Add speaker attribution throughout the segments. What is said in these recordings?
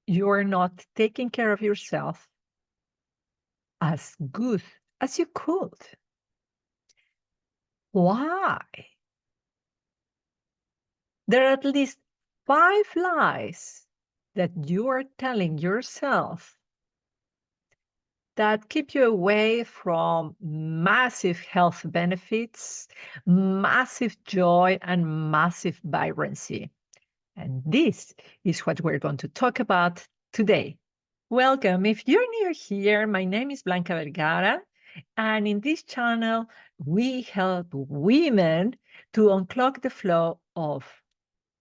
Speaker 1: you are not taking care of yourself as good as you could. Why? There are at least 5 lies that you are telling yourself that keep you away from massive health benefits, massive joy, and massive vibrancy. And this is what we're going to talk about today. Welcome. If you're new here, my name is Blanca Vergara. And in this channel, we help women to unclog the flow of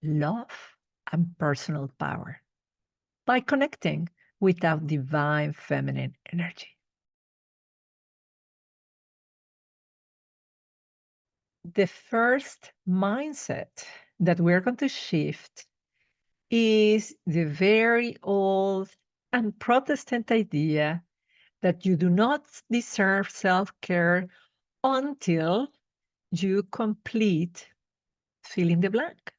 Speaker 1: love and personal power by connecting with our divine feminine energy. The first mindset that we're going to shift is the very old and Protestant idea that you do not deserve self-care until you complete fill in the blank.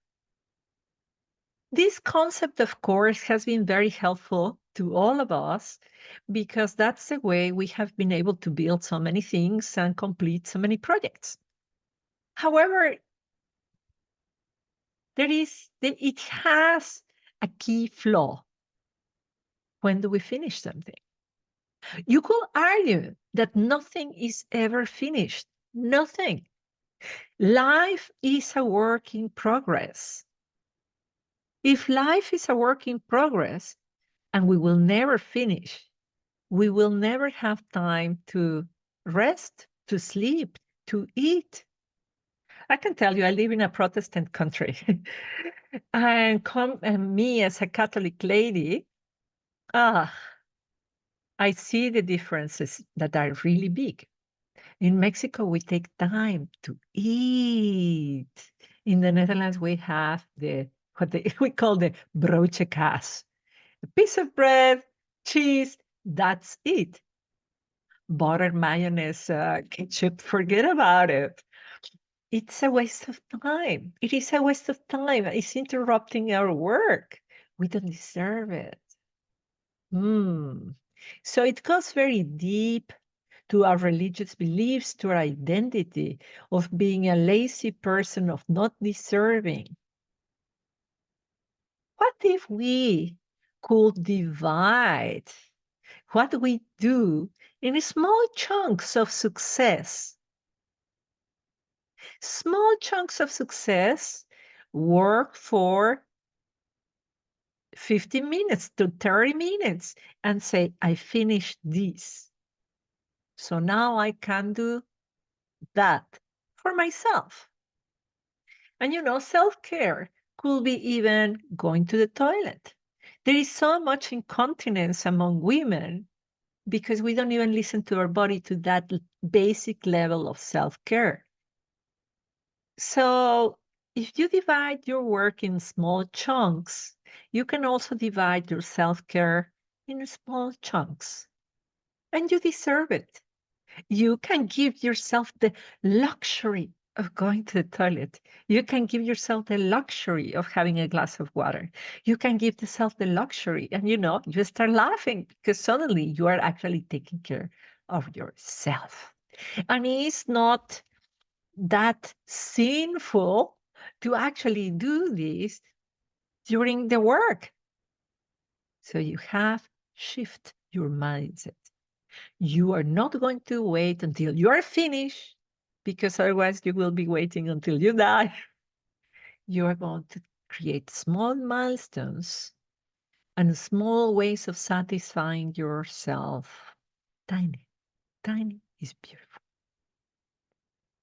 Speaker 1: This concept, of course, has been very helpful to all of us because that's the way we have been able to build so many things and complete so many projects. However, it has a key flaw. When do we finish something? You could argue that nothing is ever finished. Nothing. Life is a work in progress. If life is a work in progress and we will never finish, we will never have time to rest, to sleep, to eat. I can tell you, I live in a Protestant country. And me as a Catholic lady, ah, I see the differences that are really big. In Mexico, we take time to eat. In the Netherlands, we have we call the broodje kaas. A piece of bread, cheese, that's it. Butter, mayonnaise, ketchup, forget about it. It's a waste of time. It is a waste of time. It's interrupting our work. We don't deserve it. So it goes very deep to our religious beliefs, to our identity of being a lazy person, of not deserving. What if we could divide what we do in small chunks of success? Small chunks of success, work for 15 minutes to 30 minutes and say, I finished this. So now I can do that for myself. And self-care could be even going to the toilet. There is so much incontinence among women because we don't even listen to our body to that basic level of self-care. So if you divide your work in small chunks, you can also divide your self-care in small chunks. And you deserve it. You can give yourself the luxury of going to the toilet. You can give yourself the luxury of having a glass of water. You can give yourself the luxury, and you start laughing because suddenly you are actually taking care of yourself. And it's not that sinful to actually do this during the work. So you have shift your mindset. You are not going to wait until you are finished, because otherwise you will be waiting until you die. You are going to create small milestones and small ways of satisfying yourself. Tiny, tiny is beautiful.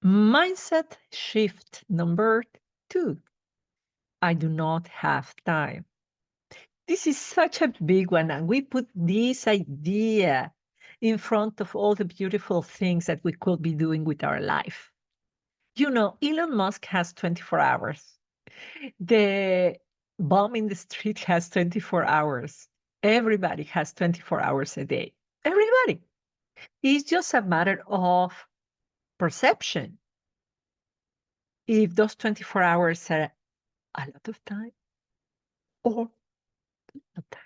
Speaker 1: Mindset shift number 2. I do not have time. This is such a big one, and we put this idea in front of all the beautiful things that we could be doing with our life. Elon Musk has 24 hours. The bomb in the street has 24 hours. Everybody has 24 hours a day. Everybody. It's just a matter of perception. If those 24 hours are a lot of time or no time.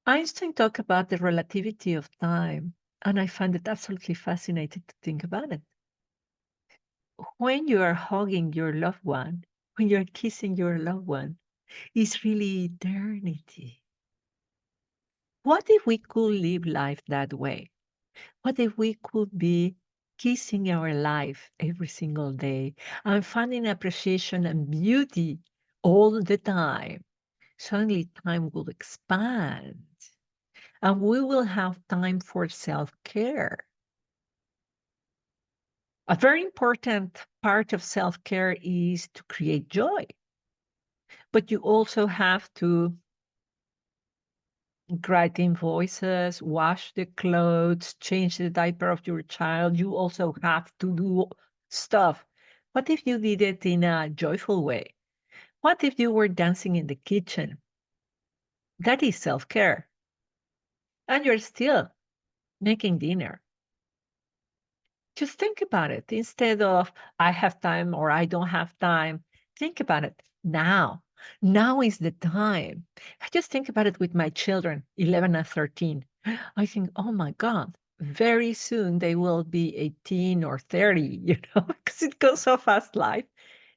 Speaker 1: Einstein talked about the relativity of time, and I find it absolutely fascinating to think about it. When you are hugging your loved one, when you're kissing your loved one, it's really eternity. What if we could live life that way? What if we could be kissing our life every single day and finding appreciation and beauty all the time? Suddenly, time will expand and we will have time for self care. A very important part of self care is to create joy, but you also have to write invoices, wash the clothes, change the diaper of your child. You also have to do stuff. What if you did it in a joyful way? What if you were dancing in the kitchen? That is self care. And you're still making dinner. Just think about it instead of I have time or I don't have time. Think about it now. Now is the time. I just think about it with my children, 11 and 13. I think, oh my God, very soon they will be 18 or 30, because it goes so fast, life.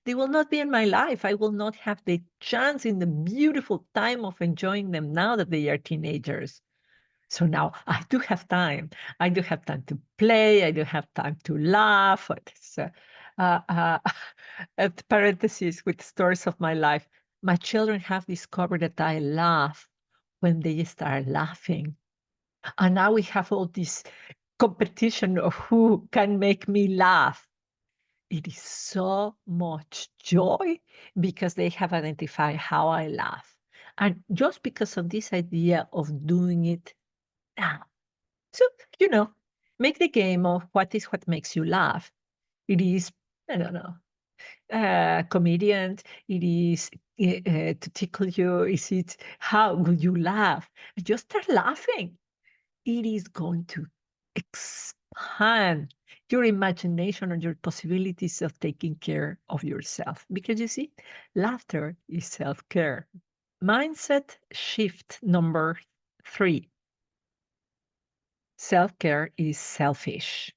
Speaker 1: They will not be in my life. I will not have the chance in the beautiful time of enjoying them now that they are teenagers. So now I do have time. I do have time to play. I do have time to laugh. It's, uh, uh, at parentheses with stories of my life. My children have discovered that I laugh when they start laughing. And now we have all this competition of who can make me laugh. It is so much joy because they have identified how I laugh. And just because of this idea of doing it now. So, you know, make the game of what makes you laugh. It is, I don't know, comedian. It is to tickle you. Is it how would you laugh? Just start laughing. It is going to expand your imagination and your possibilities of taking care of yourself. Because you see, laughter is self care. Mindset shift number 3. Self care is selfish.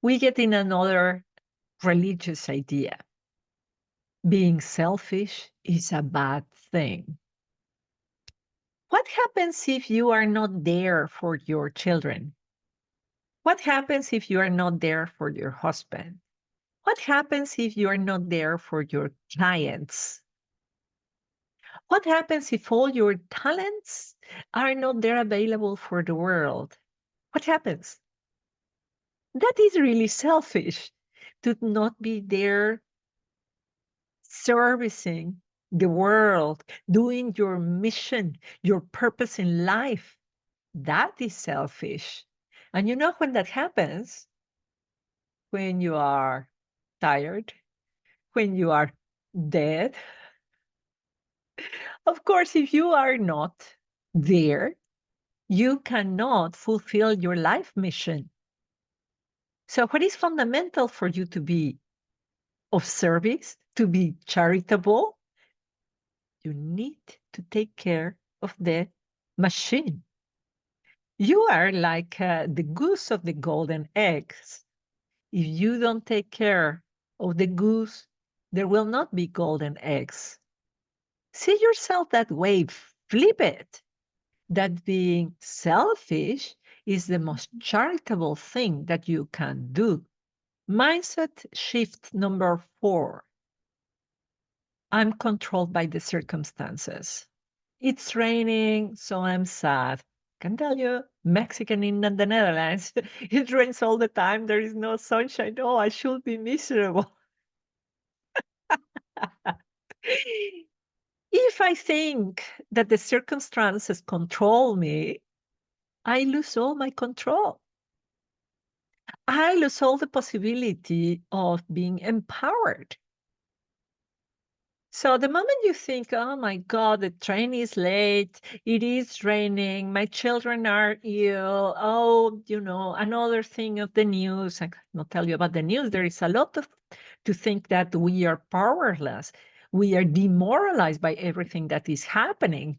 Speaker 1: We get in another religious idea. Being selfish is a bad thing. What happens if you are not there for your children? What happens if you are not there for your husband? What happens if you are not there for your clients? What happens if all your talents are not there available for the world? What happens? That is really selfish to not be there servicing the world, doing your mission, your purpose in life. That is selfish. And you know when that happens? When you are tired, when you are dead. Of course, if you are not there, you cannot fulfill your life mission. So, what is fundamental for you to be of service, to be charitable? You need to take care of the machine. You are like the goose of the golden eggs. If you don't take care of the goose, there will not be golden eggs. See yourself that way, flip it. That being selfish is the most charitable thing that you can do. Mindset shift number 4. I'm controlled by the circumstances. It's raining, so I'm sad. Can tell you, Mexican in the Netherlands, it rains all the time. There is no sunshine. Oh, I should be miserable. If I think that the circumstances control me, I lose all my control. I lose all the possibility of being empowered. So the moment you think, oh my God, the train is late, it is raining, my children are ill, oh, another thing of the news, I cannot tell you about the news. There is a lot of to think that we are powerless. We are demoralized by everything that is happening.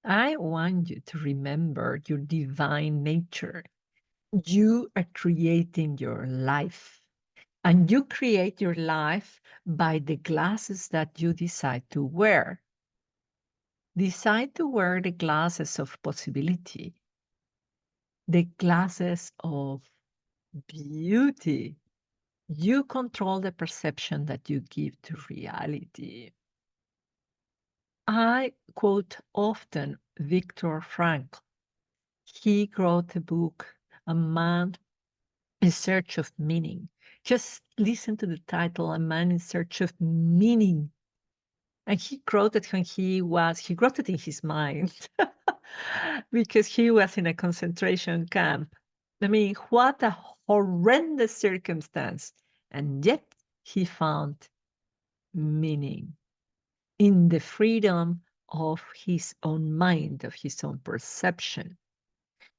Speaker 1: I want you to remember your divine nature. You are creating your life, and you create your life by the glasses that you decide to wear. Decide to wear the glasses of possibility, the glasses of beauty. You control the perception that you give to reality. I quote often Viktor Frankl. He wrote a book, A Man in Search of Meaning. Just listen to the title, A Man in Search of Meaning. And he wrote it when he wrote it in his mind because he was in a concentration camp. I mean, what a horrendous circumstance. And yet he found meaning in the freedom of his own mind, of his own perception.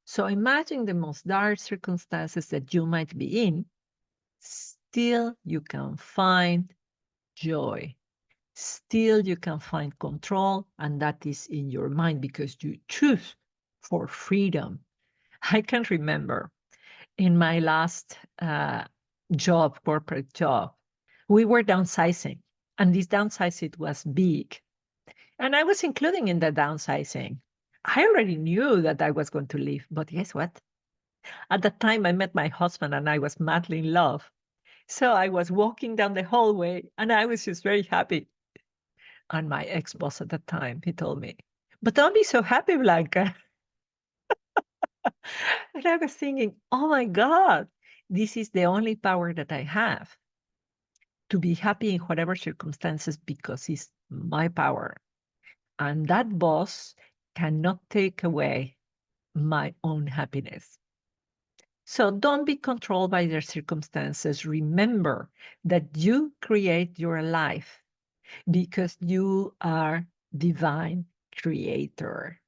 Speaker 1: So imagine the most dire circumstances that you might be in, still you can find joy. Still you can find control, and that is in your mind because you choose for freedom. I can remember in my last job, corporate job, we were downsizing, and this downsizing was big. And I was including in the downsizing. I already knew that I was going to leave, but guess what? At that time, I met my husband and I was madly in love. So I was walking down the hallway and I was just very happy. And my ex boss at the time, he told me, but don't be so happy, Blanca. And I was thinking, oh my God, this is the only power that I have to be happy in whatever circumstances because it's my power. And that boss cannot take away my own happiness. So don't be controlled by their circumstances. Remember that you create your life because you are divine creator.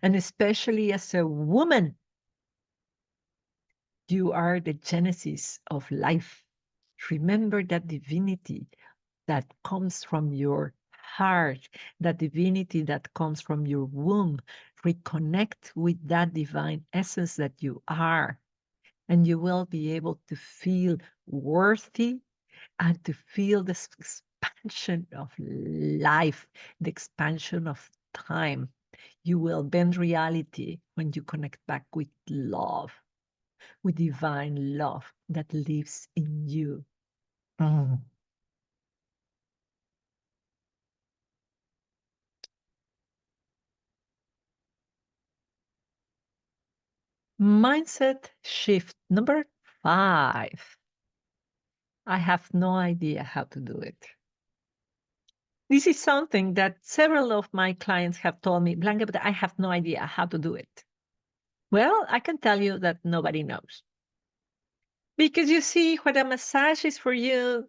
Speaker 1: And especially as a woman, you are the genesis of life. Remember that divinity that comes from your heart, that divinity that comes from your womb. Reconnect with that divine essence that you are, and you will be able to feel worthy and to feel this expansion of life, the expansion of time. You will bend reality when you connect back with love, with divine love that lives in you. Mm. Mindset shift number 5. I have no idea how to do it. This is something that several of my clients have told me, Blanca, but I have no idea how to do it. Well, I can tell you that nobody knows. Because you see, what a massage is for you,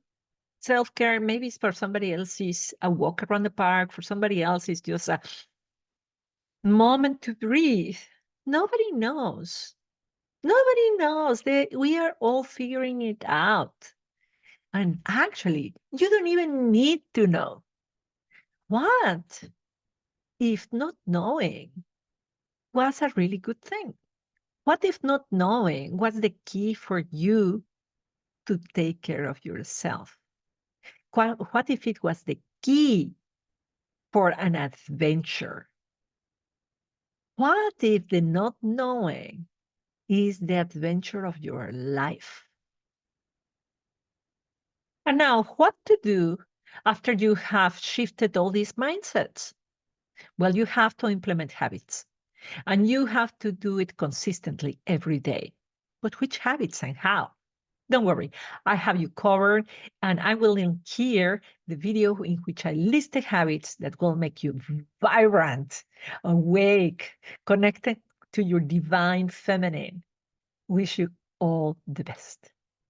Speaker 1: self care, maybe it's for somebody else is a walk around the park, for somebody else is just a moment to breathe. Nobody knows. Nobody knows. We are all figuring it out. And actually, you don't even need to know. What if not knowing was a really good thing? What if not knowing was the key for you to take care of yourself? What if it was the key for an adventure? What if the not knowing is the adventure of your life? And now, what to do after you have shifted all these mindsets? Well, you have to implement habits and you have to do it consistently every day. But which habits and how? Don't worry, I have you covered, and I will link here the video in which I list the habits that will make you vibrant, awake, connected to your divine feminine. Wish you all the best.